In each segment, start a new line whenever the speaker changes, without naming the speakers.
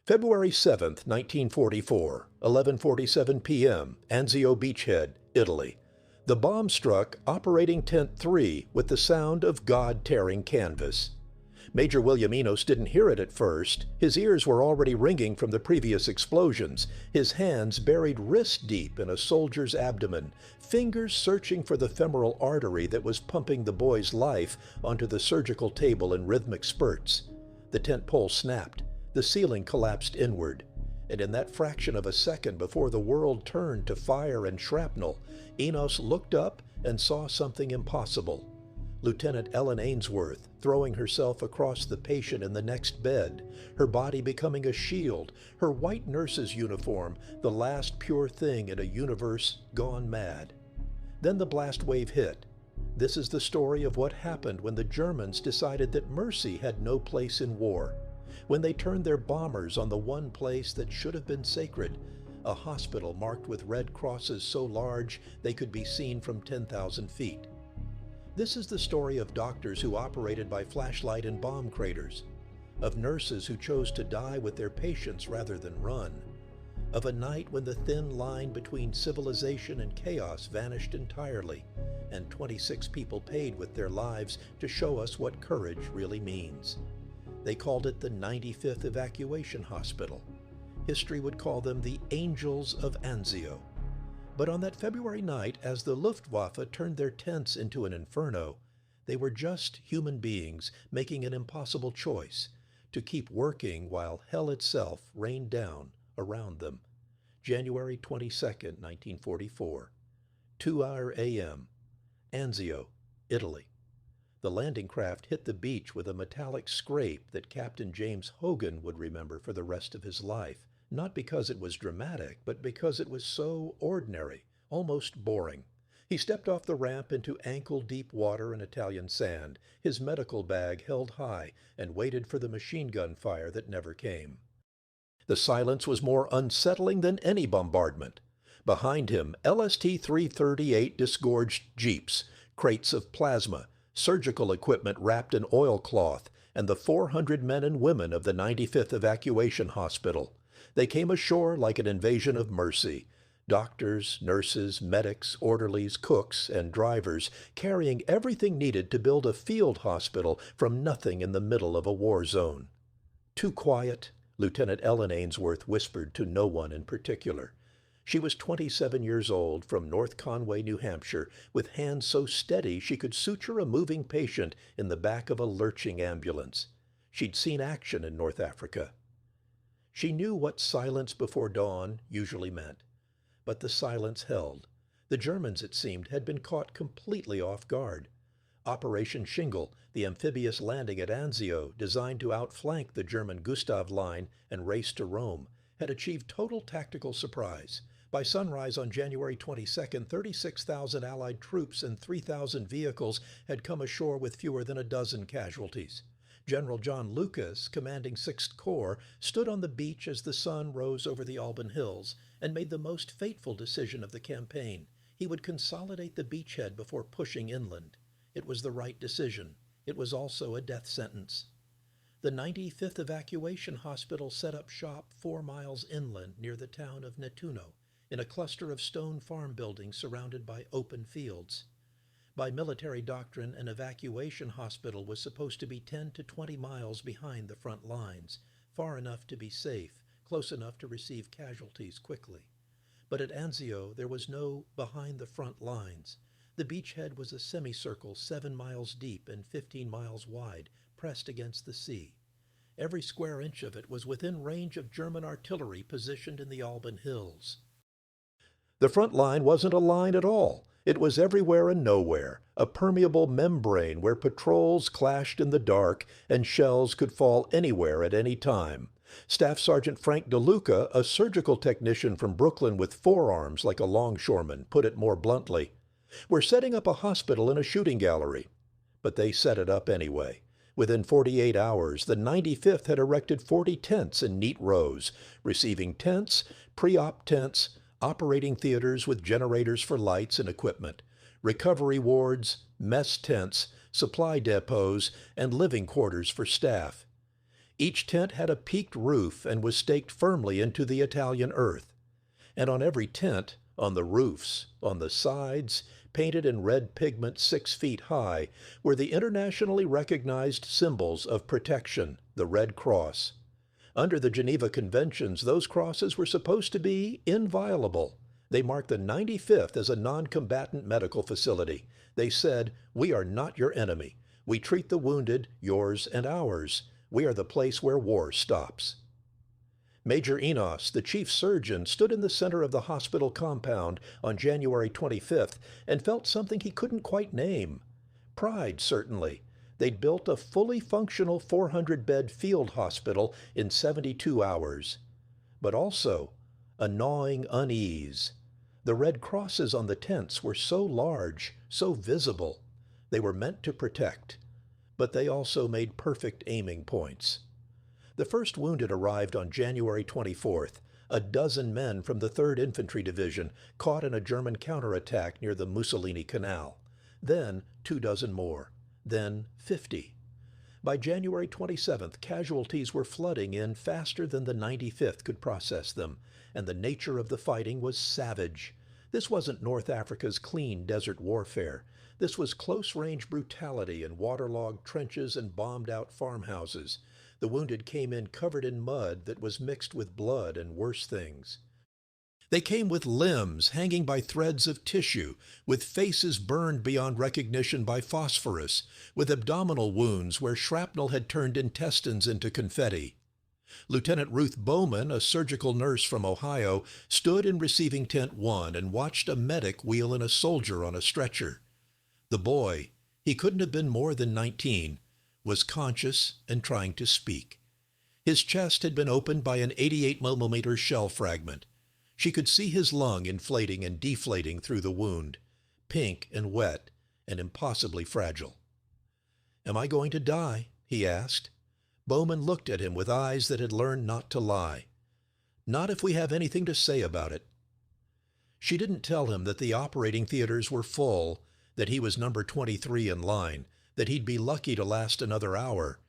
February 7, 1944, 11:47 p.m., Anzio beachhead, Italy. The bomb struck Operating Tent 3 with the sound of God tearing canvas. Major William Enos didn't hear it at first. His ears were already ringing from the previous explosions, his hands buried wrist deep in a soldier's abdomen, fingers searching for the femoral artery that was pumping the boy's life onto the surgical table in rhythmic spurts. The tent pole snapped. The ceiling collapsed inward. And in that fraction of a second before the world turned to fire and shrapnel, Enos looked up and saw something impossible. Lieutenant Ellen Ainsworth throwing herself across the patient in the next bed, her body becoming a shield, her white nurse's uniform, the last pure thing in a universe gone mad. Then the blast wave hit. This is the story of what happened when the Germans decided that mercy had no place in war, when they turned their bombers on the one place that should have been sacred, a hospital marked with red crosses so large they could be seen from 10,000 feet. This is the story of doctors who operated by flashlight in bomb craters, of nurses who chose to die with their patients rather than run, of a night when the thin line between civilization and chaos vanished entirely, and 26 people paid with their lives to show us what courage really means. They called it the 95th Evacuation Hospital. History would call them the Angels of Anzio. But on that February night, as the Luftwaffe turned their tents into an inferno, they were just human beings making an impossible choice to keep working while hell itself rained down around them. January 22nd, 1944, 2 a.m., Anzio, Italy. The landing craft hit the beach with a metallic scrape that Captain James Hogan would remember for the rest of his life. Not because it was dramatic, but because it was so ordinary, almost boring. He stepped off the ramp into ankle-deep water and Italian sand, his medical bag held high, and waited for the machine gun fire that never came. The silence was more unsettling than any bombardment. Behind him, LST-338 disgorged jeeps, crates of plasma, surgical equipment wrapped in oilcloth, and the 400 men and women of the 95th Evacuation Hospital. They came ashore like an invasion of mercy. Doctors, nurses, medics, orderlies, cooks, and drivers, carrying everything needed to build a field hospital from nothing in the middle of a war zone. Too quiet, Lieutenant Ellen Ainsworth whispered to no one in particular. She was 27 years old, from North Conway, New Hampshire, with hands so steady she could suture a moving patient in the back of a lurching ambulance. She'd seen action in North Africa. She knew what silence before dawn usually meant. But the silence held. The Germans, it seemed, had been caught completely off guard. Operation Shingle, the amphibious landing at Anzio, designed to outflank the German Gustav Line and race to Rome, had achieved total tactical surprise. By sunrise on January 22nd, 36,000 Allied troops and 3,000 vehicles had come ashore with fewer than a dozen casualties. General John Lucas, commanding 6th Corps, stood on the beach as the sun rose over the Alban Hills and made the most fateful decision of the campaign. He would consolidate the beachhead before pushing inland. It was the right decision. It was also a death sentence. The 95th Evacuation Hospital set up shop 4 miles inland near the town of Nettuno, in a cluster of stone farm buildings surrounded by open fields. By military doctrine, an evacuation hospital was supposed to be 10 to 20 miles behind the front lines, far enough to be safe, close enough to receive casualties quickly. But at Anzio, there was no behind the front lines. The beachhead was a semicircle 7 miles deep and 15 miles wide, pressed against the sea. Every square inch of it was within range of German artillery positioned in the Alban Hills. The front line wasn't a line at all. It was everywhere and nowhere, a permeable membrane where patrols clashed in the dark and shells could fall anywhere at any time. Staff Sergeant Frank DeLuca, a surgical technician from Brooklyn with forearms like a longshoreman, put it more bluntly. "We're setting up a hospital in a shooting gallery." But they set it up anyway. Within 48 hours, the 95th had erected 40 tents in neat rows, receiving tents, pre-op tents, operating theaters with generators for lights and equipment, recovery wards, mess tents, supply depots, and living quarters for staff. Each tent had a peaked roof and was staked firmly into the Italian earth. And on every tent, on the roofs, on the sides, painted in red pigment 6 feet high, were the internationally recognized symbols of protection, the Red Cross. Under the Geneva Conventions, those crosses were supposed to be inviolable. They marked the 95th as a non-combatant medical facility. They said, "We are not your enemy. We treat the wounded, yours and ours. We are the place where war stops." Major Enos, the chief surgeon, stood in the center of the hospital compound on January 25th and felt something he couldn't quite name. Pride, certainly. They'd built a fully functional 400-bed field hospital in 72 hours. But also a gnawing unease. The red crosses on the tents were so large, so visible. They were meant to protect, but they also made perfect aiming points. The first wounded arrived on January 24th, a dozen men from the 3rd Infantry Division caught in a German counterattack near the Mussolini Canal. Then 24 more. Then 50. By January 27th, casualties were flooding in faster than the 95th could process them, and the nature of the fighting was savage. This wasn't North Africa's clean desert warfare. This was close-range brutality in waterlogged trenches and bombed-out farmhouses. The wounded came in covered in mud that was mixed with blood and worse things. They came with limbs hanging by threads of tissue, with faces burned beyond recognition by phosphorus, with abdominal wounds where shrapnel had turned intestines into confetti. Lieutenant Ruth Bowman, a surgical nurse from Ohio, stood in receiving tent 1 and watched a medic wheel in a soldier on a stretcher. The boy, he couldn't have been more than 19, was conscious and trying to speak. His chest had been opened by an 88mm shell fragment. She could see his lung inflating and deflating through the wound, pink and wet and impossibly fragile. "Am I going to die?" he asked. Bowman looked at him with eyes that had learned not to lie. "Not if we have anything to say about it." She didn't tell him that the operating theaters were full, that he was number 23 in line, that he'd be lucky to last another hour.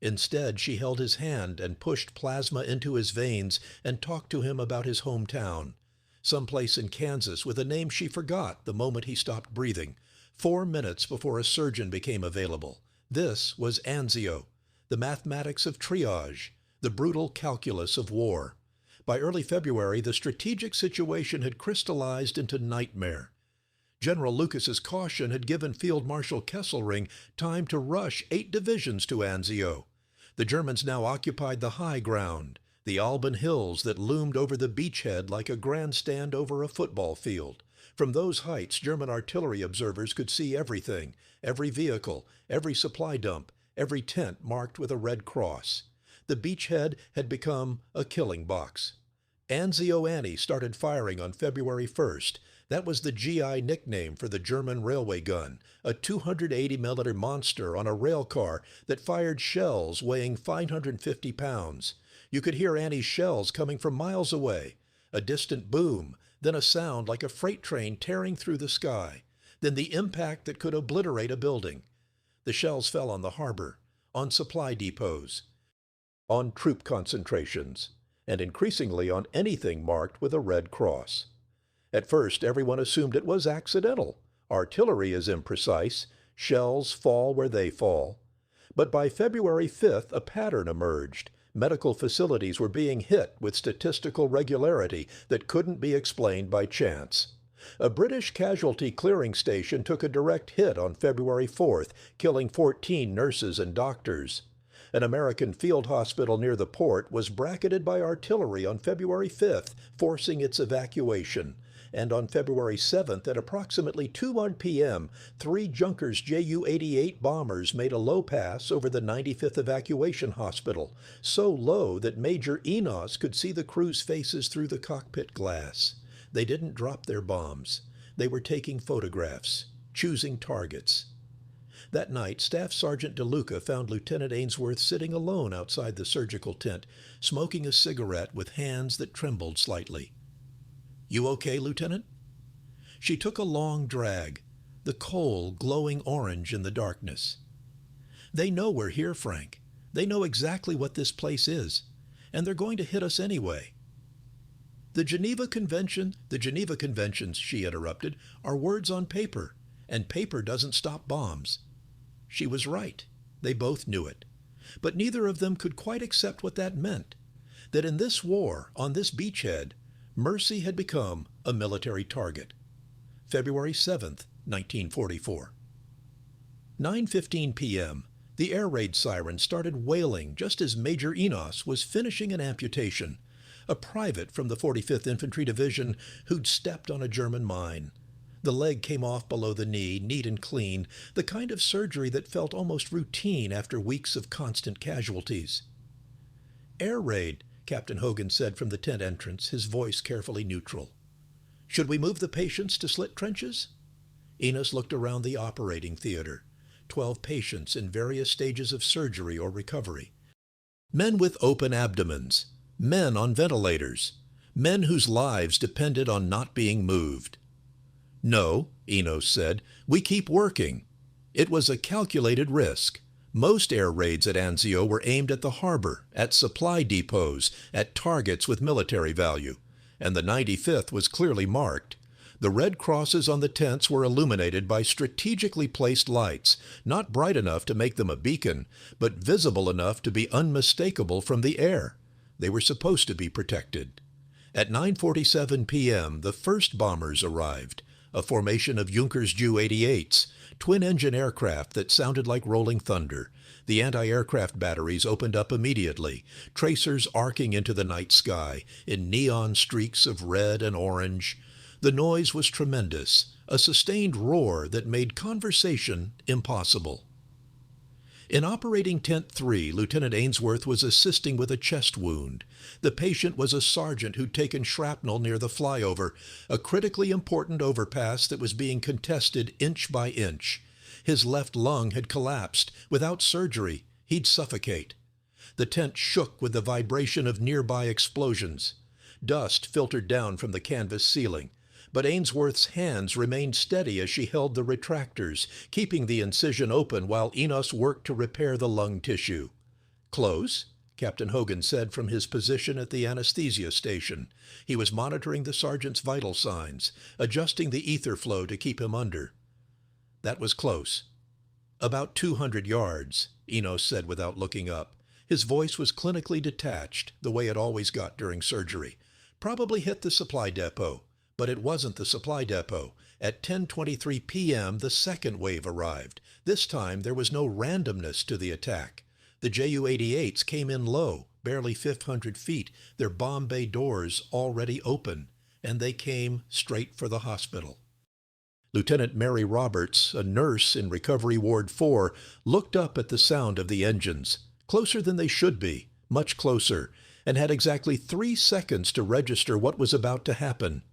Instead, she held his hand and pushed plasma into his veins and talked to him about his hometown, someplace in Kansas with a name she forgot the moment he stopped breathing, 4 minutes before a surgeon became available. This was Anzio, the mathematics of triage, the brutal calculus of war. By early February, the strategic situation had crystallized into nightmare. General Lucas's caution had given Field Marshal Kesselring time to rush 8 divisions to Anzio. The Germans now occupied the high ground, the Alban Hills that loomed over the beachhead like a grandstand over a football field. From those heights, German artillery observers could see everything, every vehicle, every supply dump, every tent marked with a red cross. The beachhead had become a killing box. Anzio Annie started firing on February 1st. That was the GI nickname for the German railway gun, a 280mm monster on a rail car that fired shells weighing 550 pounds. You could hear Annie's shells coming from miles away, a distant boom, then a sound like a freight train tearing through the sky, then the impact that could obliterate a building. The shells fell on the harbor, on supply depots, on troop concentrations, and increasingly on anything marked with a red cross. At first, everyone assumed it was accidental. Artillery is imprecise. Shells fall where they fall. But by February 5th, a pattern emerged. Medical facilities were being hit with statistical regularity that couldn't be explained by chance. A British casualty clearing station took a direct hit on February 4th, killing 14 nurses and doctors. An American field hospital near the port was bracketed by artillery on February 5th, forcing its evacuation. And on February 7th, at approximately 2:01 p.m., 3 Junkers Ju-88 bombers made a low pass over the 95th Evacuation Hospital, so low that Major Enos could see the crew's faces through the cockpit glass. They didn't drop their bombs. They were taking photographs, choosing targets. That night, Staff Sergeant DeLuca found Lieutenant Ainsworth sitting alone outside the surgical tent, smoking a cigarette with hands that trembled slightly. "You okay, Lieutenant?" She took a long drag, the coal glowing orange in the darkness. "They know we're here, Frank. They know exactly what this place is, and they're going to hit us anyway. The Geneva Conventions, she interrupted, are words on paper, and paper doesn't stop bombs. She was right. They both knew it. But neither of them could quite accept what that meant, that in this war, on this beachhead, Mercy had become a military target. February 7th, 1944. 9:15 p.m., the air raid siren started wailing just as Major Enos was finishing an amputation, a private from the 45th Infantry Division who'd stepped on a German mine. The leg came off below the knee, neat and clean, the kind of surgery that felt almost routine after weeks of constant casualties. "Air raid," Captain Hogan said from the tent entrance, his voice carefully neutral. "Should we move the patients to slit trenches?" Enos looked around the operating theater. 12 patients in various stages of surgery or recovery. Men with open abdomens, men on ventilators, men whose lives depended on not being moved. "No," Enos said, "we keep working." It was a calculated risk. Most air raids at Anzio were aimed at the harbor, at supply depots, at targets with military value, and the 95th was clearly marked. The red crosses on the tents were illuminated by strategically placed lights, not bright enough to make them a beacon, but visible enough to be unmistakable from the air. They were supposed to be protected. At 9:47 p.m., the first bombers arrived, a formation of Junkers Ju-88s, twin-engine aircraft that sounded like rolling thunder. The anti-aircraft batteries opened up immediately, tracers arcing into the night sky in neon streaks of red and orange. The noise was tremendous, a sustained roar that made conversation impossible. In Operating Tent 3, Lieutenant Ainsworth was assisting with a chest wound. The patient was a sergeant who'd taken shrapnel near the flyover, a critically important overpass that was being contested inch by inch. His left lung had collapsed. Without surgery, he'd suffocate. The tent shook with the vibration of nearby explosions. Dust filtered down from the canvas ceiling, but Ainsworth's hands remained steady as she held the retractors, keeping the incision open while Enos worked to repair the lung tissue. "Close," Captain Hogan said from his position at the anesthesia station. He was monitoring the sergeant's vital signs, adjusting the ether flow to keep him under. "That was close." "About 200 yards," Enos said without looking up. His voice was clinically detached, the way it always got during surgery. "Probably hit the supply depot." But it wasn't the supply depot. At 10:23 p.m., the second wave arrived. This time, there was no randomness to the attack. The Ju-88s came in low, barely 500 feet, their bomb bay doors already open, and they came straight for the hospital. Lieutenant Mary Roberts, a nurse in Recovery Ward 4, looked up at the sound of the engines, closer than they should be, much closer, and had exactly 3 seconds to register what was about to happen.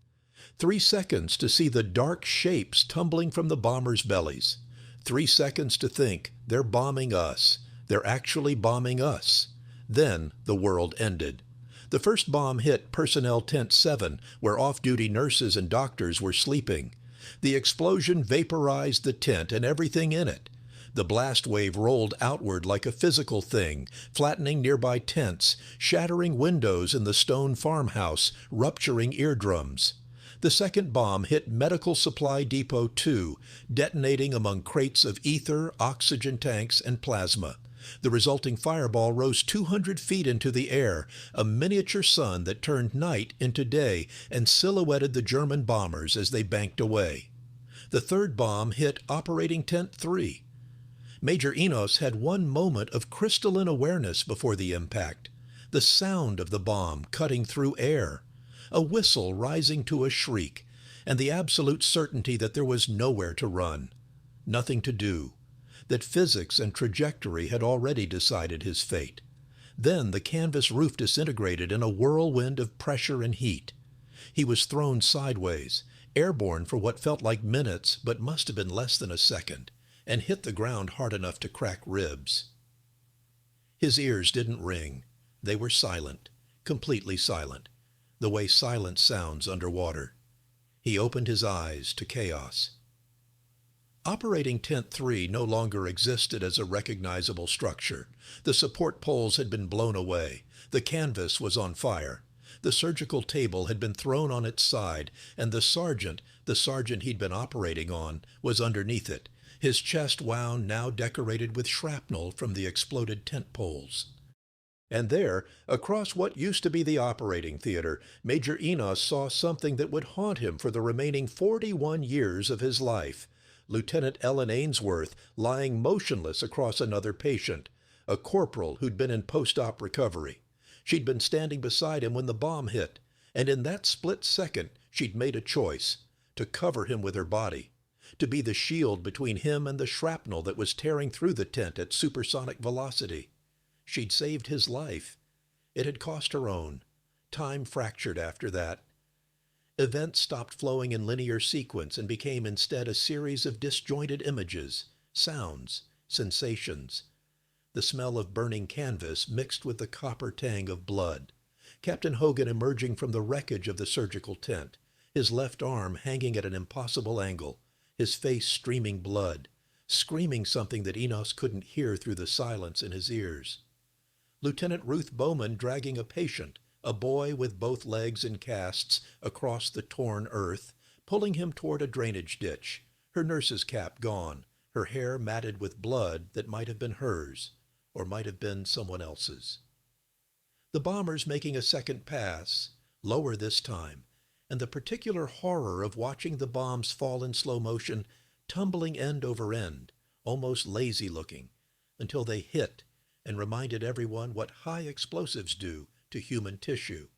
3 seconds to see the dark shapes tumbling from the bombers' bellies. 3 seconds to think, they're bombing us. They're actually bombing us. Then the world ended. The first bomb hit Personnel Tent 7, where off-duty nurses and doctors were sleeping. The explosion vaporized the tent and everything in it. The blast wave rolled outward like a physical thing, flattening nearby tents, shattering windows in the stone farmhouse, rupturing eardrums. The second bomb hit Medical Supply Depot 2, detonating among crates of ether, oxygen tanks, and plasma. The resulting fireball rose 200 feet into the air, a miniature sun that turned night into day and silhouetted the German bombers as they banked away. The third bomb hit Operating Tent 3. Major Enos had one moment of crystalline awareness before the impact, the sound of the bomb cutting through air. A whistle rising to a shriek, and the absolute certainty that there was nowhere to run, nothing to do, that physics and trajectory had already decided his fate. Then the canvas roof disintegrated in a whirlwind of pressure and heat. He was thrown sideways, airborne for what felt like minutes but must have been less than a second, and hit the ground hard enough to crack ribs. His ears didn't ring. They were silent, completely silent, the way silence sounds underwater. He opened his eyes to chaos. Operating Tent 3 no longer existed as a recognizable structure. The support poles had been blown away. The canvas was on fire. The surgical table had been thrown on its side, and the sergeant he'd been operating on, was underneath it, his chest wound now decorated with shrapnel from the exploded tent poles. And there, across what used to be the operating theater, Major Enos saw something that would haunt him for the remaining 41 years of his life. Lieutenant Ellen Ainsworth lying motionless across another patient, a corporal who'd been in post-op recovery. She'd been standing beside him when the bomb hit, and in that split second she'd made a choice: to cover him with her body, to be the shield between him and the shrapnel that was tearing through the tent at supersonic velocity. She'd saved his life. It had cost her own. Time fractured after that. Events stopped flowing in linear sequence and became instead a series of disjointed images, sounds, sensations. The smell of burning canvas mixed with the copper tang of blood. Captain Hogan emerging from the wreckage of the surgical tent, his left arm hanging at an impossible angle, his face streaming blood, screaming something that Enos couldn't hear through the silence in his ears. Lieutenant Ruth Bowman dragging a patient, a boy with both legs in casts, across the torn earth, pulling him toward a drainage ditch, her nurse's cap gone, her hair matted with blood that might have been hers, or might have been someone else's. The bombers making a second pass, lower this time, and the particular horror of watching the bombs fall in slow motion, tumbling end over end, almost lazy-looking, until they hit and reminded everyone what high explosives do to human tissue.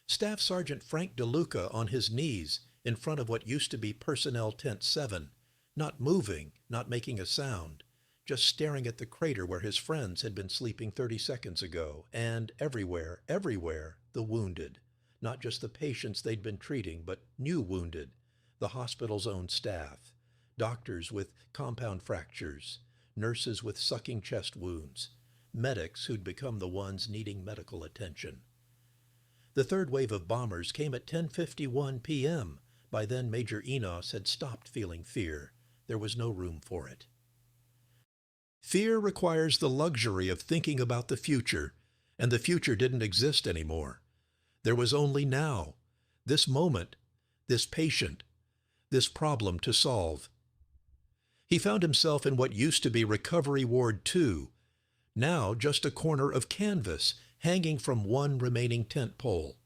Staff Sergeant Frank DeLuca on his knees in front of what used to be Personnel Tent 7, not moving, not making a sound, just staring at the crater where his friends had been sleeping 30 seconds ago, and everywhere, the wounded. Not just the patients they'd been treating, but new wounded, the hospital's own staff, doctors with compound fractures, nurses with sucking chest wounds, medics who'd become the ones needing medical attention. The third wave of bombers came at 10:51 p.m. By then, Major Enos had stopped feeling fear. There was no room for it. Fear requires the luxury of thinking about the future, and the future didn't exist anymore. There was only now, this moment, this patient, this problem to solve. He found himself in what used to be Recovery Ward 2, now just a corner of canvas hanging from one remaining tent pole.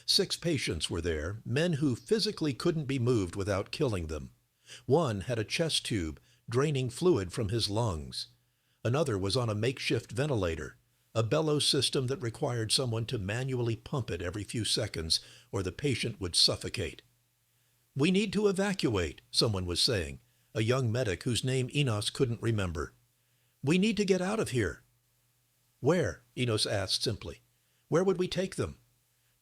6 patients were there, men who physically couldn't be moved without killing them. One had a chest tube draining fluid from his lungs. Another was on a makeshift ventilator, a bellows system that required someone to manually pump it every few seconds or the patient would suffocate. "We need to evacuate," someone was saying, a young medic whose name Enos couldn't remember. "We need to get out of here." "Where?" Enos asked simply. "Where would we take them?"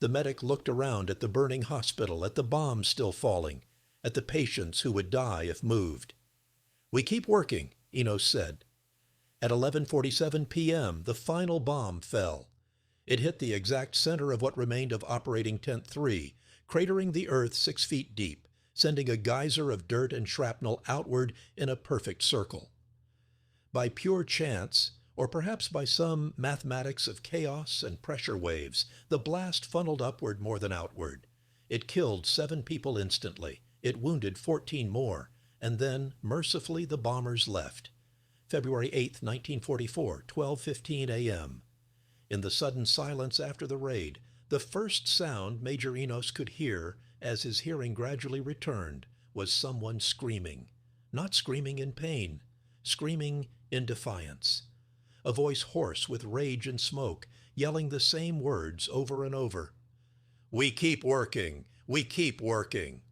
The medic looked around at the burning hospital, at the bombs still falling, at the patients who would die if moved. "We keep working," Enos said. At 11:47 p.m., the final bomb fell. It hit the exact center of what remained of Operating Tent 3, cratering the earth 6 feet deep, sending a geyser of dirt and shrapnel outward in a perfect circle. By pure chance, or perhaps by some mathematics of chaos and pressure waves, the blast funneled upward more than outward. It killed 7 people instantly. It wounded 14 more, and then, mercifully, the bombers left. February 8, 1944, 12:15 a.m. In the sudden silence after the raid, the first sound Major Enos could hear, as his hearing gradually returned, was someone screaming. Not screaming in pain, screaming in defiance. A voice hoarse with rage and smoke, yelling the same words over and over. "We keep working! We keep working!"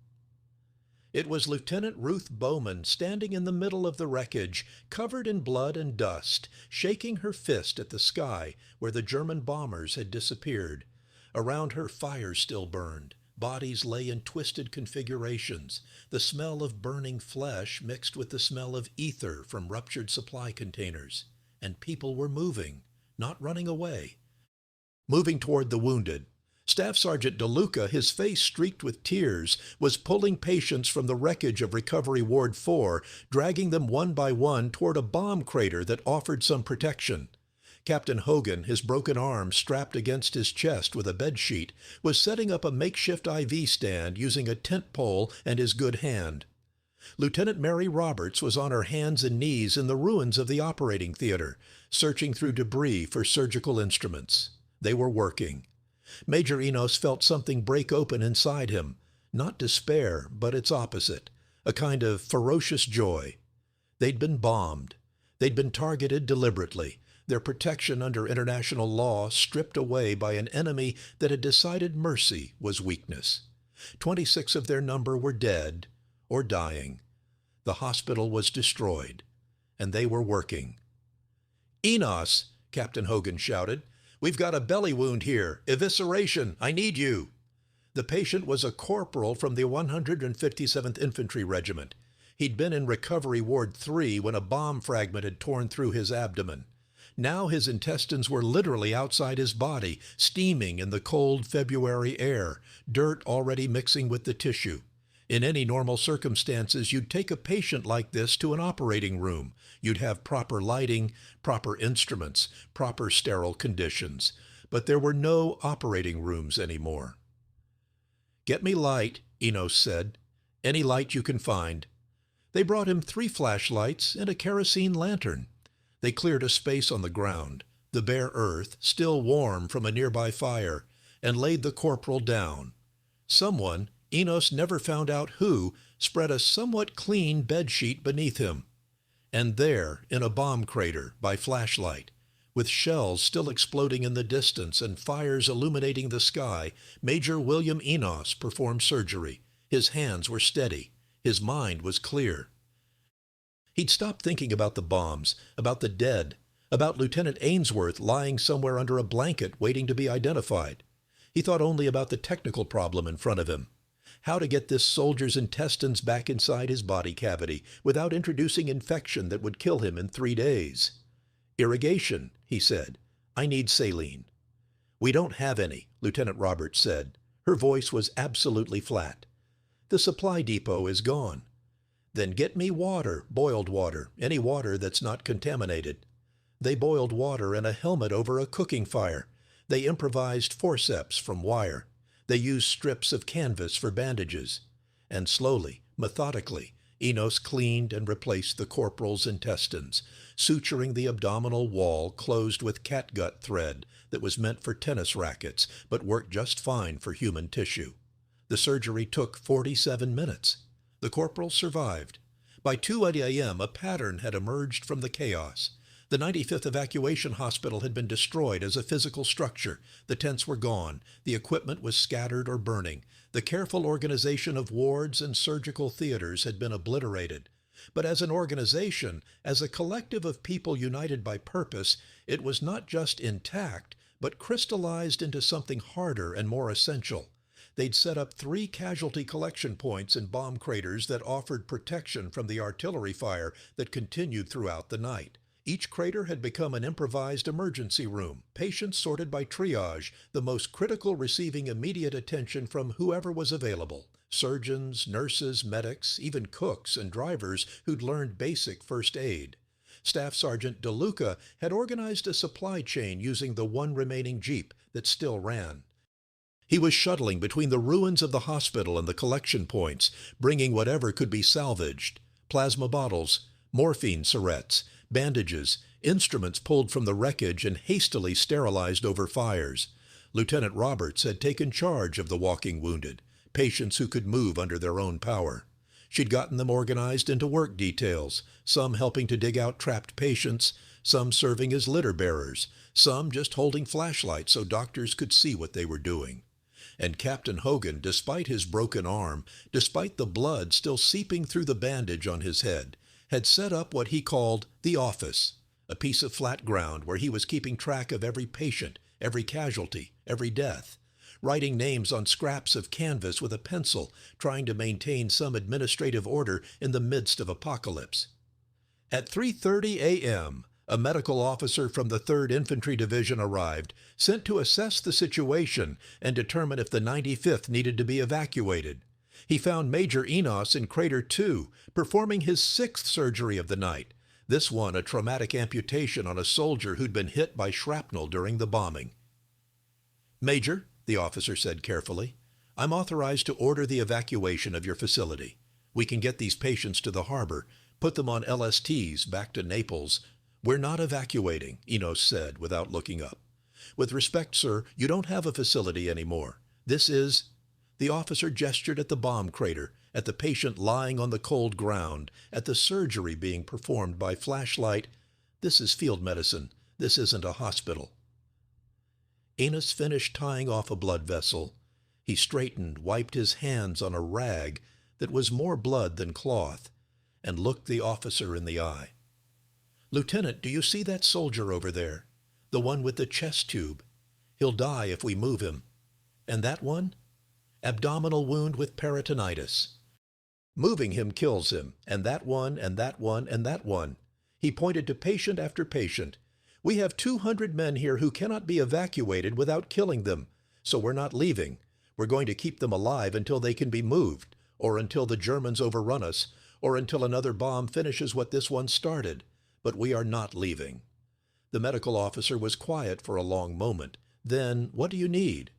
It was Lieutenant Ruth Bowman standing in the middle of the wreckage, covered in blood and dust, shaking her fist at the sky where the German bombers had disappeared. Around her, fires still burned. Bodies lay in twisted configurations, the smell of burning flesh mixed with the smell of ether from ruptured supply containers. And people were moving, not running away. Moving toward the wounded, Staff Sergeant DeLuca, his face streaked with tears, was pulling patients from the wreckage of Recovery Ward 4, dragging them one by one toward a bomb crater that offered some protection. Captain Hogan, his broken arm strapped against his chest with a bedsheet, was setting up a makeshift IV stand using a tent pole and his good hand. Lieutenant Mary Roberts was on her hands and knees in the ruins of the operating theater, searching through debris for surgical instruments. They were working. Major Enos felt something break open inside him. Not despair, but its opposite, a kind of ferocious joy. They'd been bombed. They'd been targeted deliberately, their protection under international law stripped away by an enemy that had decided mercy was weakness. 26 of their number were dead or dying. The hospital was destroyed, and they were working. "Enos," Captain Hogan shouted, "we've got a belly wound here. Evisceration. I need you." The patient was a corporal from the 157th Infantry Regiment. He'd been in Recovery Ward 3 when a bomb fragment had torn through his abdomen. Now his intestines were literally outside his body, steaming in the cold February air, dirt already mixing with the tissue. In any normal circumstances, you'd take a patient like this to an operating room. You'd have proper lighting, proper instruments, proper sterile conditions. But there were no operating rooms anymore. "Get me light," Enos said. "Any light you can find." They brought him 3 flashlights and a kerosene lantern. They cleared a space on the ground, the bare earth, still warm from a nearby fire, and laid the corporal down. Someone, Enos never found out who, spread a somewhat clean bedsheet beneath him. And there, in a bomb crater, by flashlight, with shells still exploding in the distance and fires illuminating the sky, Major William Enos performed surgery. His hands were steady. His mind was clear. He'd stopped thinking about the bombs, about the dead, about Lieutenant Ainsworth lying somewhere under a blanket waiting to be identified. He thought only about the technical problem in front of him. How to get this soldier's intestines back inside his body cavity without introducing infection that would kill him in 3 days. "Irrigation," he said. "I need saline." "We don't have any," Lieutenant Roberts said. Her voice was absolutely flat. "The supply depot is gone." "Then get me water, boiled water, any water that's not contaminated." They boiled water in a helmet over a cooking fire. They improvised forceps from wire. They used strips of canvas for bandages. And slowly, methodically, Enos cleaned and replaced the corporal's intestines, suturing the abdominal wall closed with catgut thread that was meant for tennis rackets, but worked just fine for human tissue. The surgery took 47 minutes. The corporal survived. By 2 a.m., a pattern had emerged from the chaos. The 95th Evacuation Hospital had been destroyed as a physical structure. The tents were gone. The equipment was scattered or burning. The careful organization of wards and surgical theaters had been obliterated. But as an organization, as a collective of people united by purpose, it was not just intact, but crystallized into something harder and more essential. They'd set up 3 casualty collection points in bomb craters that offered protection from the artillery fire that continued throughout the night. Each crater had become an improvised emergency room, patients sorted by triage, the most critical receiving immediate attention from whoever was available. Surgeons, nurses, medics, even cooks and drivers who'd learned basic first aid. Staff Sergeant DeLuca had organized a supply chain using the 1 remaining Jeep that still ran. He was shuttling between the ruins of the hospital and the collection points, bringing whatever could be salvaged: plasma bottles, morphine syrettes, bandages, instruments pulled from the wreckage and hastily sterilized over fires. Lieutenant Roberts had taken charge of the walking wounded, patients who could move under their own power. She'd gotten them organized into work details, some helping to dig out trapped patients, some serving as litter bearers, some just holding flashlights so doctors could see what they were doing. And Captain Hogan, despite his broken arm, despite the blood still seeping through the bandage on his head, had set up what he called the office, a piece of flat ground where he was keeping track of every patient, every casualty, every death, writing names on scraps of canvas with a pencil, trying to maintain some administrative order in the midst of apocalypse. At 3:30 a.m., A medical officer from the 3rd Infantry Division arrived, sent to assess the situation and determine if the 95th needed to be evacuated. He found Major Enos in Crater 2, performing his 6th surgery of the night, this one a traumatic amputation on a soldier who'd been hit by shrapnel during the bombing. "Major," the officer said carefully, "I'm authorized to order the evacuation of your facility. We can get these patients to the harbor, put them on LSTs back to Naples." "We're not evacuating," Enos said without looking up. "With respect, sir, you don't have a facility anymore. This is—" The officer gestured at the bomb crater, at the patient lying on the cold ground, at the surgery being performed by flashlight. "This is field medicine. This isn't a hospital." Enos finished tying off a blood vessel. He straightened, wiped his hands on a rag that was more blood than cloth, and looked the officer in the eye. "Lieutenant, do you see that soldier over there? The one with the chest tube. He'll die if we move him. And that one? Abdominal wound with peritonitis. Moving him kills him, and that one, and that one, and that one." He pointed to patient after patient. "We have 200 men here who cannot be evacuated without killing them, so we're not leaving. We're going to keep them alive until they can be moved, or until the Germans overrun us, or until another bomb finishes what this one started. But we are not leaving." The medical officer was quiet for a long moment. Then, "What do you need?"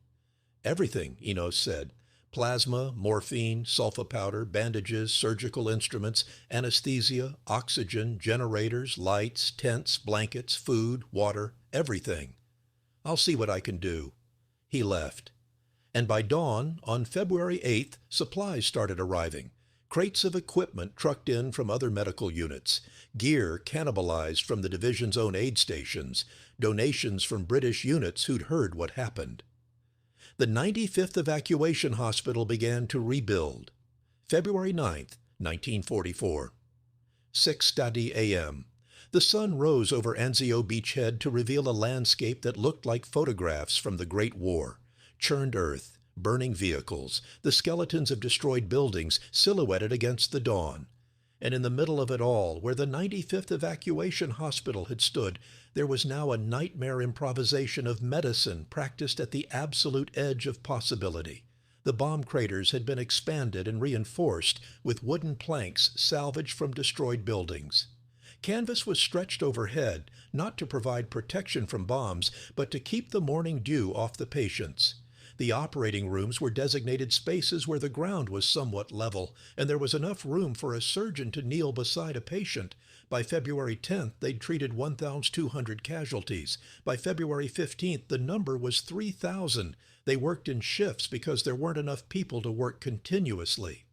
"Everything," Enos said. "Plasma, morphine, sulfa powder, bandages, surgical instruments, anesthesia, oxygen, generators, lights, tents, blankets, food, water, everything." "I'll see what I can do." He left. And by dawn, on February 8th, supplies started arriving. Crates of equipment trucked in from other medical units, gear cannibalized from the division's own aid stations, donations from British units who'd heard what happened. The 95th Evacuation Hospital began to rebuild. February 9th, 1944. 6:30 a.m. The sun rose over Anzio beachhead to reveal a landscape that looked like photographs from the Great War. Churned earth, burning vehicles, the skeletons of destroyed buildings silhouetted against the dawn. And in the middle of it all, where the 95th Evacuation Hospital had stood, there was now a nightmare improvisation of medicine practiced at the absolute edge of possibility. The bomb craters had been expanded and reinforced with wooden planks salvaged from destroyed buildings. Canvas was stretched overhead, not to provide protection from bombs, but to keep the morning dew off the patients. The operating rooms were designated spaces where the ground was somewhat level, and there was enough room for a surgeon to kneel beside a patient. By February 10th, they'd treated 1,200 casualties. By February 15th, the number was 3,000. They worked in shifts because there weren't enough people to work continuously.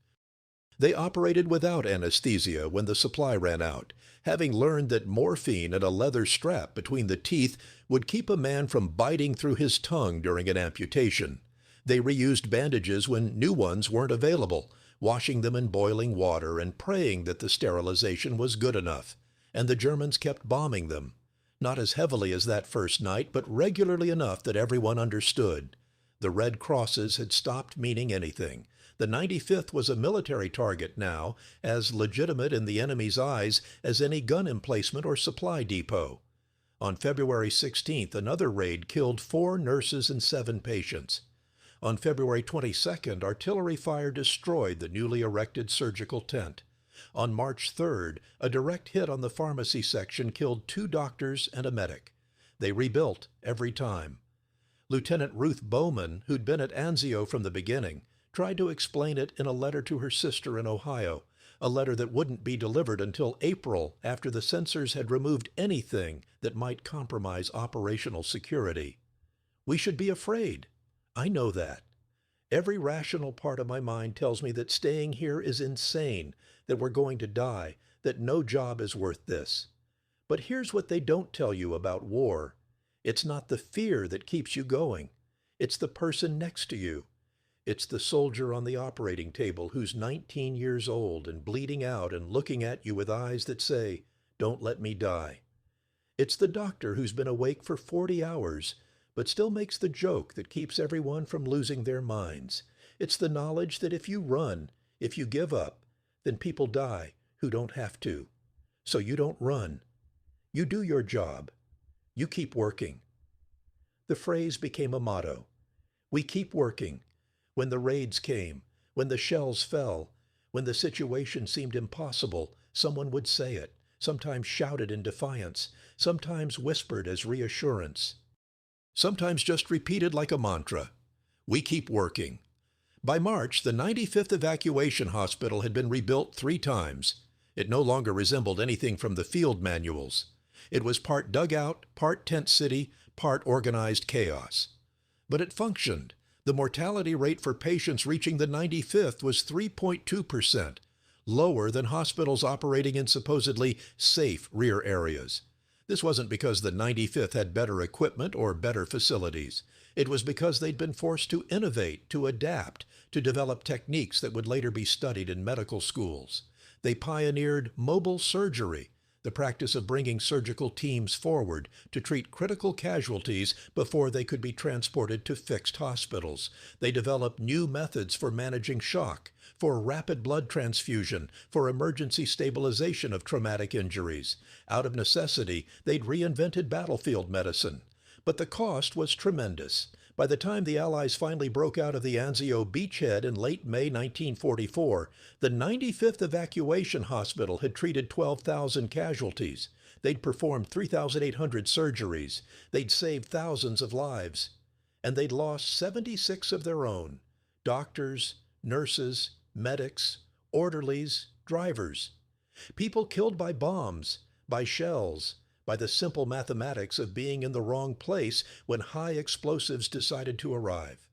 They operated without anesthesia when the supply ran out, having learned that morphine and a leather strap between the teeth would keep a man from biting through his tongue during an amputation. They reused bandages when new ones weren't available, washing them in boiling water and praying that the sterilization was good enough. And the Germans kept bombing them. Not as heavily as that first night, but regularly enough that everyone understood. The Red Crosses had stopped meaning anything. The 95th was a military target now, as legitimate in the enemy's eyes as any gun emplacement or supply depot. On February 16th, another raid killed 4 nurses and 7 patients. On February 22nd, artillery fire destroyed the newly erected surgical tent. On March 3rd, a direct hit on the pharmacy section killed 2 doctors and a medic. They rebuilt every time. Lieutenant Ruth Bowman, who'd been at Anzio from the beginning, tried to explain it in a letter to her sister in Ohio, a letter that wouldn't be delivered until April after the censors had removed anything that might compromise operational security. "We should be afraid. I know that. Every rational part of my mind tells me that staying here is insane, that we're going to die, that no job is worth this. But here's what they don't tell you about war. It's not the fear that keeps you going. It's the person next to you. It's the soldier on the operating table who's 19 years old and bleeding out and looking at you with eyes that say, 'Don't let me die.' It's the doctor who's been awake for 40 hours, but still makes the joke that keeps everyone from losing their minds. It's the knowledge that if you run, if you give up, then people die who don't have to. So you don't run. You do your job. You keep working. The phrase became a motto. We keep working. When the raids came, when the shells fell, when the situation seemed impossible, someone would say it, sometimes shouted in defiance, sometimes whispered as reassurance, sometimes just repeated like a mantra. We keep working. By March, the 95th Evacuation Hospital had been rebuilt 3 times. It no longer resembled anything from the field manuals. It was part dugout, part tent city, part organized chaos. But it functioned. The mortality rate for patients reaching the 95th was 3.2%, lower than hospitals operating in supposedly safe rear areas. This wasn't because the 95th had better equipment or better facilities. It was because they'd been forced to innovate, to adapt, to develop techniques that would later be studied in medical schools. They pioneered mobile surgery, the practice of bringing surgical teams forward to treat critical casualties before they could be transported to fixed hospitals. They developed new methods for managing shock, for rapid blood transfusion, for emergency stabilization of traumatic injuries. Out of necessity, they'd reinvented battlefield medicine. But the cost was tremendous. By the time the Allies finally broke out of the Anzio beachhead in late May 1944, the 95th Evacuation Hospital had treated 12,000 casualties. They'd performed 3,800 surgeries. They'd saved thousands of lives. And they'd lost 76 of their own: doctors, nurses, medics, orderlies, drivers. People killed by bombs, by shells, by the simple mathematics of being in the wrong place when high explosives decided to arrive.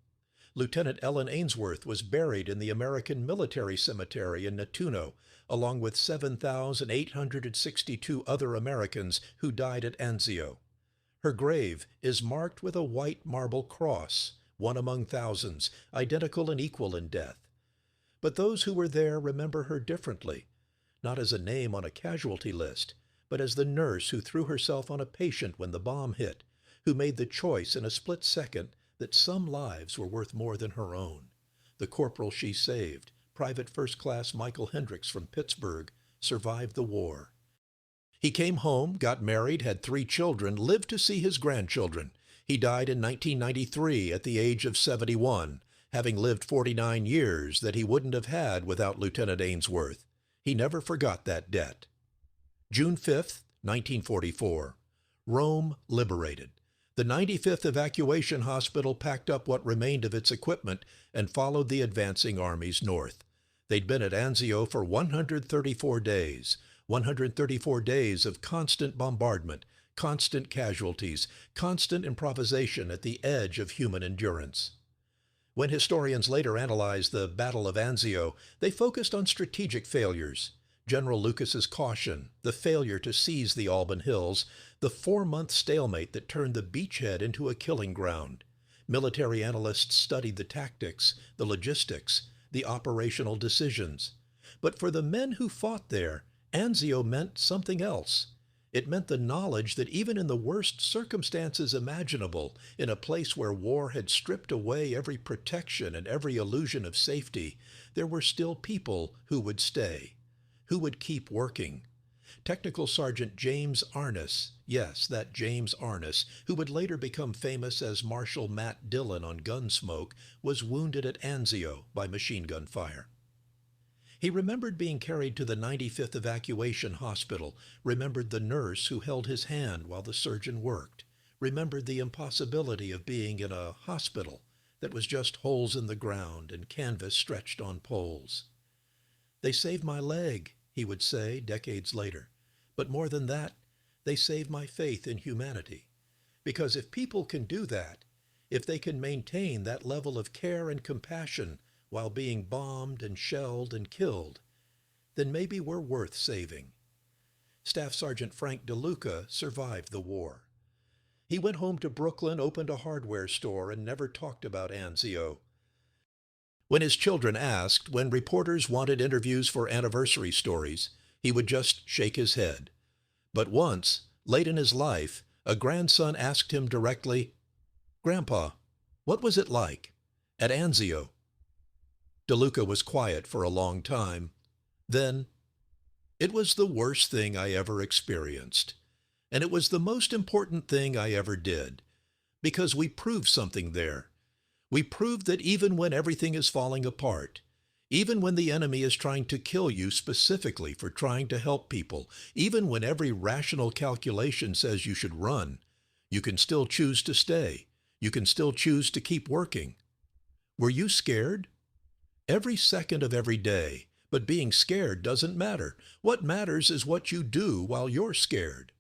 Lieutenant Ellen Ainsworth was buried in the American Military Cemetery in Nettuno, along with 7,862 other Americans who died at Anzio. Her grave is marked with a white marble cross, one among thousands, identical and equal in death. But those who were there remember her differently, not as a name on a casualty list, but as the nurse who threw herself on a patient when the bomb hit, who made the choice in a split second that some lives were worth more than her own. The corporal she saved, Private First Class Michael Hendricks from Pittsburgh, survived the war. He came home, got married, had 3 children, lived to see his grandchildren. He died in 1993 at the age of 71, having lived 49 years that he wouldn't have had without Lieutenant Ainsworth. He never forgot that debt. June 5th, 1944. Rome liberated. The 95th Evacuation Hospital packed up what remained of its equipment and followed the advancing armies north. They'd been at Anzio for 134 days, 134 days of constant bombardment, constant casualties, constant improvisation at the edge of human endurance. When historians later analyzed the Battle of Anzio, they focused on strategic failures. General Lucas's caution, the failure to seize the Alban Hills, the 4-month stalemate that turned the beachhead into a killing ground. Military analysts studied the tactics, the logistics, the operational decisions. But for the men who fought there, Anzio meant something else. It meant the knowledge that even in the worst circumstances imaginable, in a place where war had stripped away every protection and every illusion of safety, there were still people who would stay, who would keep working. Technical Sergeant James Arness, yes, that James Arness, who would later become famous as Marshal Matt Dillon on Gunsmoke, was wounded at Anzio by machine gun fire. He remembered being carried to the 95th Evacuation Hospital, remembered the nurse who held his hand while the surgeon worked, remembered the impossibility of being in a hospital that was just holes in the ground and canvas stretched on poles. "They saved my leg," he would say decades later. But more than that, they saved my faith in humanity. Because if people can do that, if they can maintain that level of care and compassion while being bombed and shelled and killed, then maybe we're worth saving. Staff Sergeant Frank DeLuca survived the war. He went home to Brooklyn, opened a hardware store, and never talked about Anzio. When his children asked, when reporters wanted interviews for anniversary stories, he would just shake his head. But once, late in his life, a grandson asked him directly, "Grandpa, what was it like at Anzio?" DeLuca was quiet for a long time. Then, "It was the worst thing I ever experienced. And it was the most important thing I ever did, because we proved something there. We proved that even when everything is falling apart, even when the enemy is trying to kill you specifically for trying to help people, even when every rational calculation says you should run, you can still choose to stay. You can still choose to keep working. Were you scared? Every second of every day, but being scared doesn't matter. What matters is what you do while you're scared.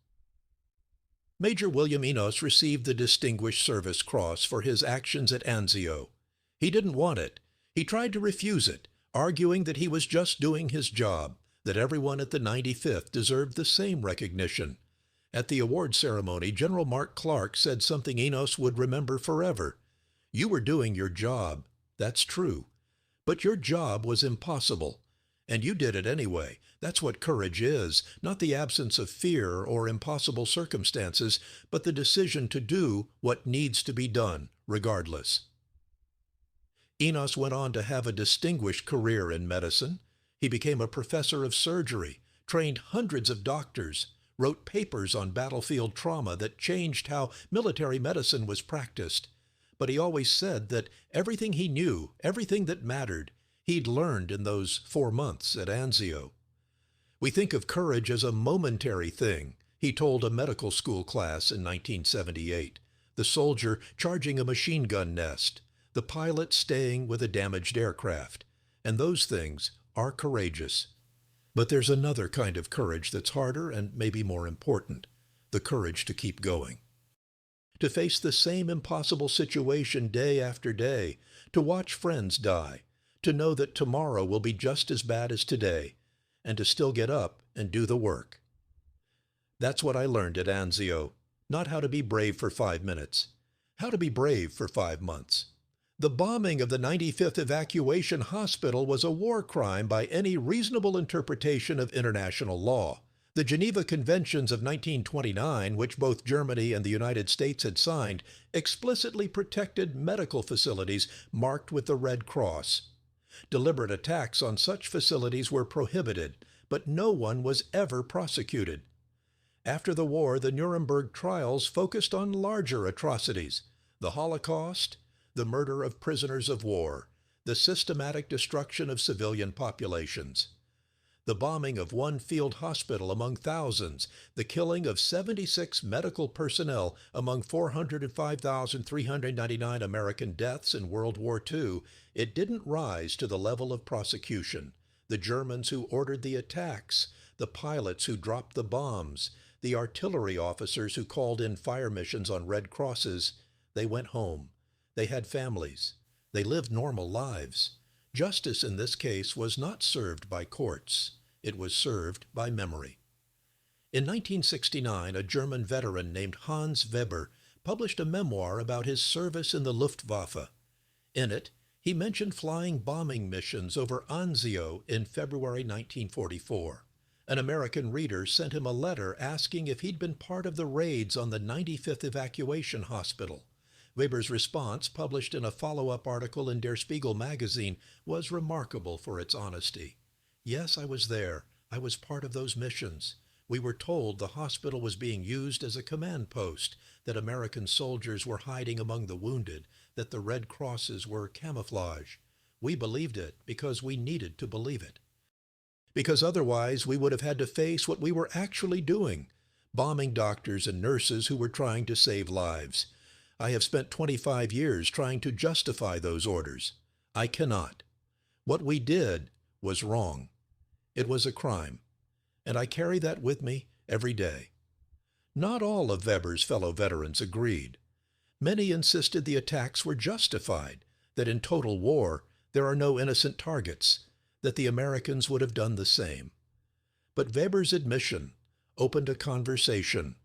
Major William Enos received the Distinguished Service Cross for his actions at Anzio. He didn't want it. He tried to refuse it, arguing that he was just doing his job, that everyone at the 95th deserved the same recognition. At the award ceremony, General Mark Clark said something Enos would remember forever. "You were doing your job. That's true. But your job was impossible. And you did it anyway. That's what courage is, not the absence of fear or impossible circumstances, but the decision to do what needs to be done, regardless." Enos went on to have a distinguished career in medicine. He became a professor of surgery, trained hundreds of doctors, wrote papers on battlefield trauma that changed how military medicine was practiced. But he always said that everything he knew, everything that mattered, he'd learned in those 4 months at Anzio. "We think of courage as a momentary thing," he told a medical school class in 1978. The soldier charging a machine gun nest, the pilot staying with a damaged aircraft. And those things are courageous. But there's another kind of courage that's harder and maybe more important, the courage to keep going. To face the same impossible situation day after day, to watch friends die, to know that tomorrow will be just as bad as today, and to still get up and do the work. That's what I learned at Anzio, not how to be brave for 5 minutes, how to be brave for 5 months. The bombing of the 95th Evacuation Hospital was a war crime by any reasonable interpretation of international law. The Geneva Conventions of 1929, which both Germany and the United States had signed, explicitly protected medical facilities marked with the Red Cross. Deliberate attacks on such facilities were prohibited, but no one was ever prosecuted. After the war, the Nuremberg trials focused on larger atrocities: the Holocaust, the murder of prisoners of war, the systematic destruction of civilian populations. The bombing of one field hospital among thousands, the killing of 76 medical personnel among 405,399 American deaths in World War II, it didn't rise to the level of prosecution. The Germans who ordered the attacks, the pilots who dropped the bombs, the artillery officers who called in fire missions on Red Crosses, they went home. They had families. They lived normal lives. Justice in this case was not served by courts. It was served by memory. In 1969, a German veteran named Hans Weber published a memoir about his service in the Luftwaffe. In it, he mentioned flying bombing missions over Anzio in February 1944. An American reader sent him a letter asking if he'd been part of the raids on the 95th Evacuation Hospital. Weber's response, published in a follow-up article in Der Spiegel magazine, was remarkable for its honesty. "Yes, I was there. I was part of those missions. We were told the hospital was being used as a command post, that American soldiers were hiding among the wounded, that the Red Crosses were camouflage. We believed it because we needed to believe it. Because otherwise we would have had to face what we were actually doing, bombing doctors and nurses who were trying to save lives. I have spent 25 years trying to justify those orders. I cannot. What we did was wrong. It was a crime. And I carry that with me every day." Not all of Weber's fellow veterans agreed. Many insisted the attacks were justified, that in total war there are no innocent targets, that the Americans would have done the same. But Weber's admission opened a conversation.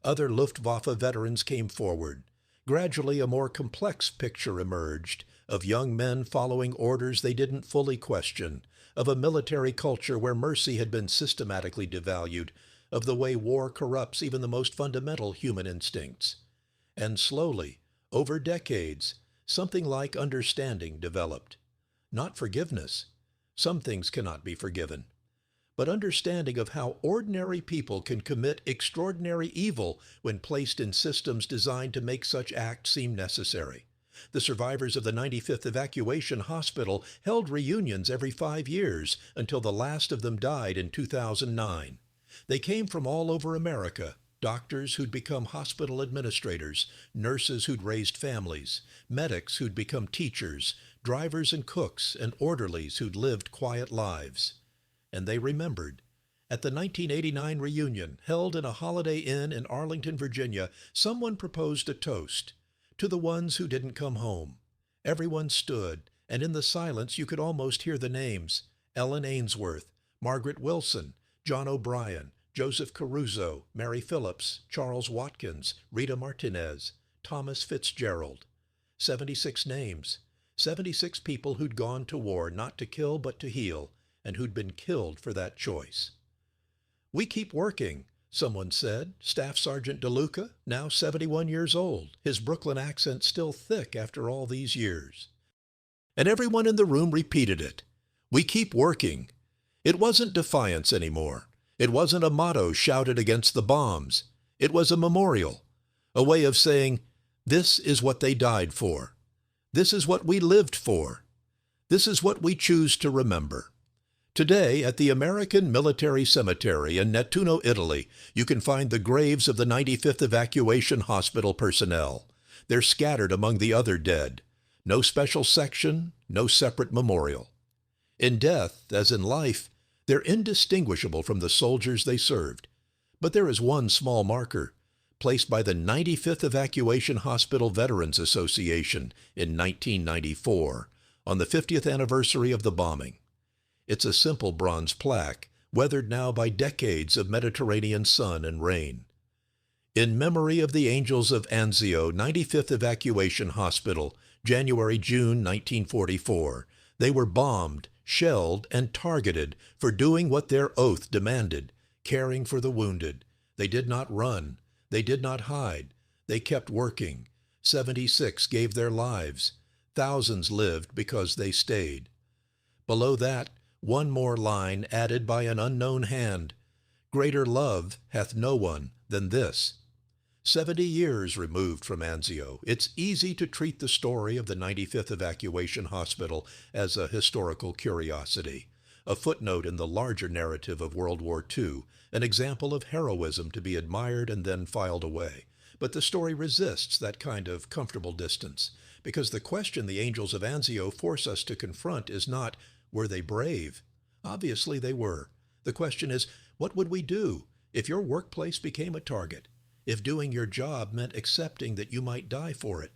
Other Luftwaffe veterans came forward. Gradually, a more complex picture emerged of young men following orders they didn't fully question, of a military culture where mercy had been systematically devalued, of the way war corrupts even the most fundamental human instincts. And slowly, over decades, something like understanding developed. Not forgiveness. Some things cannot be forgiven. but understanding of how ordinary people can commit extraordinary evil when placed in systems designed to make such acts seem necessary. The survivors of the 95th Evacuation Hospital held reunions every 5 years until the last of them died in 2009. They came from all over America, doctors who'd become hospital administrators, nurses who'd raised families, medics who'd become teachers, drivers and cooks, and orderlies who'd lived quiet lives. And they remembered. At the 1989 reunion, held in a Holiday Inn in Arlington, Virginia, someone proposed a toast. To the ones who didn't come home. Everyone stood, and in the silence you could almost hear the names: Ellen Ainsworth, Margaret Wilson, John O'Brien, Joseph Caruso, Mary Phillips, Charles Watkins, Rita Martinez, Thomas Fitzgerald. 76 names. 76 people who'd gone to war not to kill but to heal, and who'd been killed for that choice. "We keep working," someone said. Staff Sergeant DeLuca, now 71 years old, his Brooklyn accent still thick after all these years. And everyone in the room repeated it. "We keep working." It wasn't defiance anymore. It wasn't a motto shouted against the bombs. It was a memorial, a way of saying, this is what they died for. This is what we lived for. This is what we choose to remember. Today, at the American Military Cemetery in Nettuno, Italy, you can find the graves of the 95th Evacuation Hospital personnel. They're scattered among the other dead. No special section, no separate memorial. In death, as in life, they're indistinguishable from the soldiers they served. But there is one small marker, placed by the 95th Evacuation Hospital Veterans Association in 1994, on the 50th anniversary of the bombing. It's a simple bronze plaque, weathered now by decades of Mediterranean sun and rain. In memory of the Angels of Anzio, 95th Evacuation Hospital, January-June 1944, they were bombed, shelled, and targeted for doing what their oath demanded, caring for the wounded. They did not run. They did not hide. They kept working. 76 gave their lives. Thousands lived because they stayed. Below that, one more line added by an unknown hand. Greater love hath no one than this. 70 years removed from Anzio, it's easy to treat the story of the 95th Evacuation Hospital as a historical curiosity, a footnote in the larger narrative of World War II, an example of heroism to be admired and then filed away. But the story resists that kind of comfortable distance, because the question the Angels of Anzio force us to confront is not, were they brave? Obviously they were. The question is, what would we do if your workplace became a target? If doing your job meant accepting that you might die for it?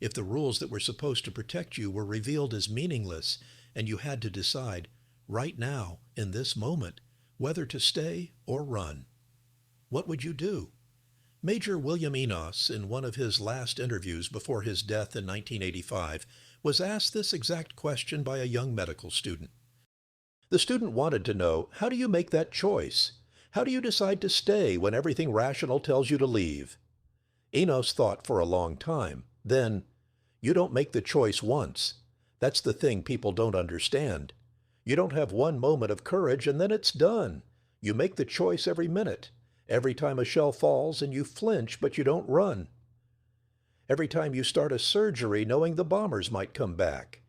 If the rules that were supposed to protect you were revealed as meaningless, and you had to decide, right now, in this moment, whether to stay or run? What would you do? Major William Enos, in one of his last interviews before his death in 1985, was asked this exact question by a young medical student. The student wanted to know, how do you make that choice? How do you decide to stay when everything rational tells you to leave? Enos thought for a long time. Then, you don't make the choice once. That's the thing people don't understand. You don't have one moment of courage and then it's done. You make the choice every minute. Every time a shell falls and you flinch, but you don't run. Every time you start a surgery knowing the bombers might come back.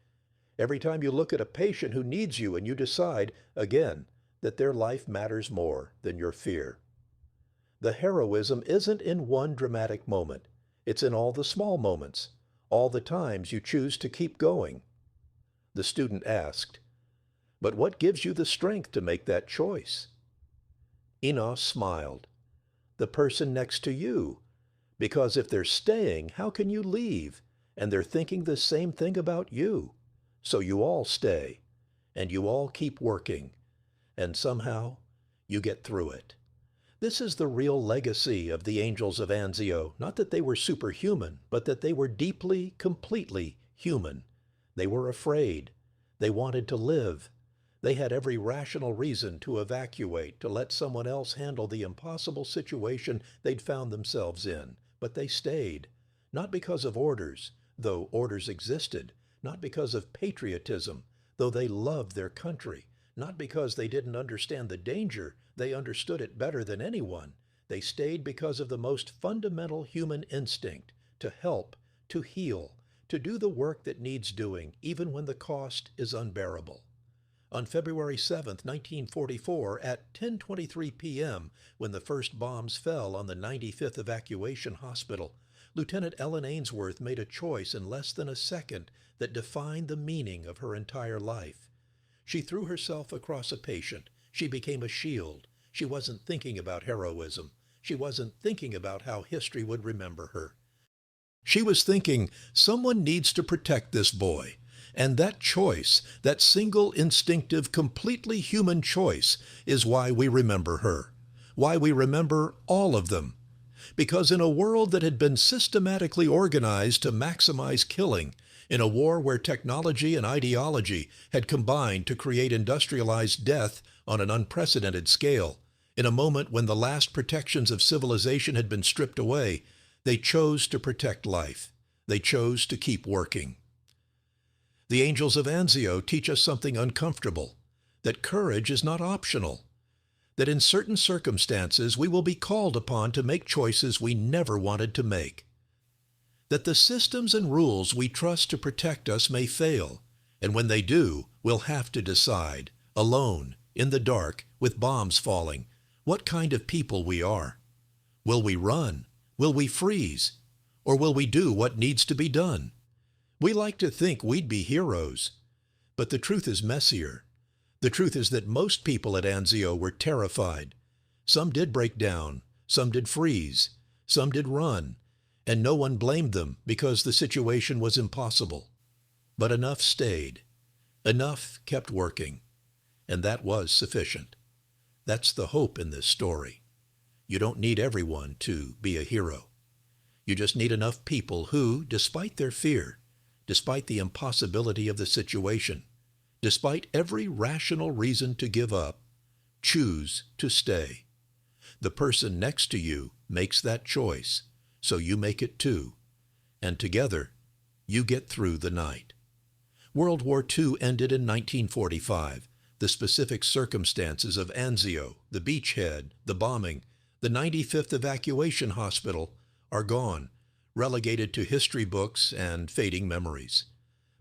Every time you look at a patient who needs you and you decide, again, that their life matters more than your fear. The heroism isn't in one dramatic moment. It's in all the small moments, all the times you choose to keep going. The student asked, but what gives you the strength to make that choice? Enos smiled. The person next to you. Because if they're staying, how can you leave? And they're thinking the same thing about you. So you all stay, and you all keep working, and somehow you get through it. This is the real legacy of the Angels of Anzio, not that they were superhuman, but that they were deeply, completely human. They were afraid. They wanted to live. They had every rational reason to evacuate, to let someone else handle the impossible situation they'd found themselves in. But they stayed, not because of orders, though orders existed, not because of patriotism, though they loved their country, Not because they didn't understand the danger, they understood it better than anyone. They stayed because of the most fundamental human instinct to help, to heal, to do the work that needs doing, even when the cost is unbearable. On February 7, 1944, at 10:23 p.m., when the first bombs fell on the 95th Evacuation Hospital, Lieutenant Ellen Ainsworth made a choice in less than a second that defined the meaning of her entire life. She threw herself across a patient. She became a shield. She wasn't thinking about heroism. She wasn't thinking about how history would remember her. She was thinking, someone needs to protect this boy. And that choice, that single instinctive, completely human choice, is why we remember her. Why we remember all of them. Because in a world that had been systematically organized to maximize killing, in a war where technology and ideology had combined to create industrialized death on an unprecedented scale, in a moment when the last protections of civilization had been stripped away, they chose to protect life. They chose to keep working. The angels of Anzio teach us something uncomfortable, that courage is not optional, that in certain circumstances we will be called upon to make choices we never wanted to make, that the systems and rules we trust to protect us may fail, and when they do, we'll have to decide, alone, in the dark, with bombs falling, what kind of people we are. Will we run? Will we freeze? Or will we do what needs to be done? We like to think we'd be heroes, but the truth is messier. The truth is that most people at Anzio were terrified. Some did break down, some did freeze, some did run, and no one blamed them because the situation was impossible. But enough stayed. Enough kept working. And that was sufficient. That's the hope in this story. You don't need everyone to be a hero. You just need enough people who, despite their fear, despite the impossibility of the situation, despite every rational reason to give up, choose to stay. The person next to you makes that choice, so you make it too. And together, you get through the night. World War II ended in 1945. The specific circumstances of Anzio, the beachhead, the bombing, the 95th Evacuation Hospital are gone, relegated to history books and fading memories.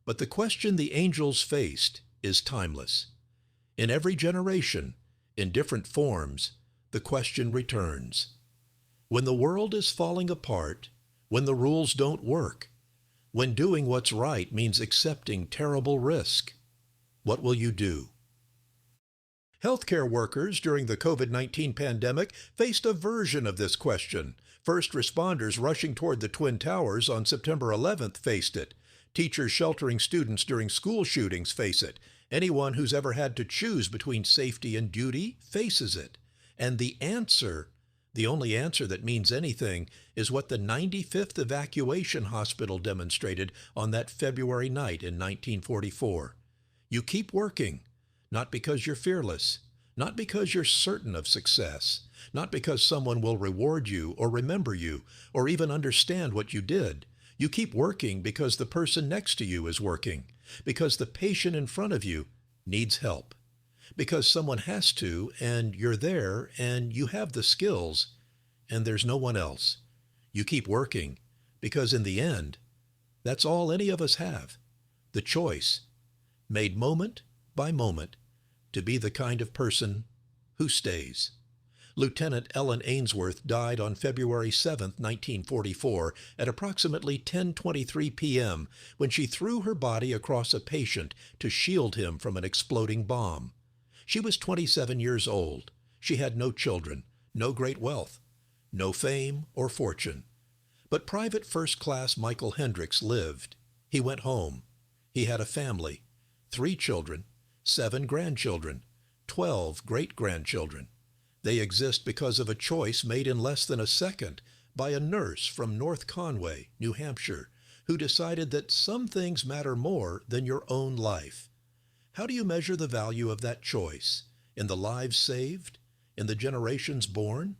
But the question the angels faced is timeless. In every generation, in different forms, the question returns. When the world is falling apart, when the rules don't work, when doing what's right means accepting terrible risk, what will you do? Healthcare workers during the COVID-19 pandemic faced a version of this question. First responders rushing toward the Twin Towers on September 11th faced it. Teachers sheltering students during school shootings face it. Anyone who's ever had to choose between safety and duty faces it. And the answer, the only answer that means anything, is what the 95th Evacuation Hospital demonstrated on that February night in 1944. You keep working. Not because you're fearless, not because you're certain of success, not because someone will reward you or remember you or even understand what you did. You keep working because the person next to you is working, because the patient in front of you needs help, because someone has to, and you're there and you have the skills and there's no one else. You keep working because in the end, that's all any of us have, the choice, made moment by moment, to be the kind of person who stays. Lieutenant Ellen Ainsworth died on February 7, 1944, at approximately 10:23 p.m. when she threw her body across a patient to shield him from an exploding bomb. She was 27 years old. She had no children, no great wealth, no fame or fortune. But Private First Class Michael Hendricks lived. He went home. He had a family, 3 children, 7 grandchildren, 12 great-grandchildren. They exist because of a choice made in less than a second by a nurse from North Conway, New Hampshire, who decided that some things matter more than your own life. How do you measure the value of that choice? In the lives saved? In the generations born?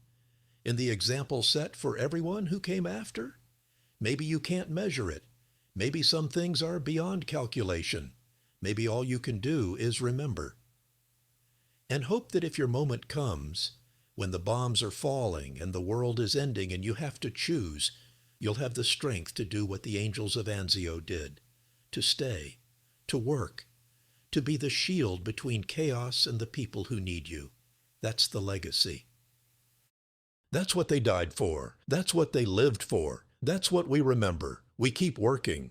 In the example set for everyone who came after? Maybe you can't measure it. Maybe some things are beyond calculation. Maybe all you can do is remember. And hope that if your moment comes, when the bombs are falling and the world is ending and you have to choose, you'll have the strength to do what the angels of Anzio did, to stay, to work, to be the shield between chaos and the people who need you. That's the legacy. That's what they died for. That's what they lived for. That's what we remember. We keep working.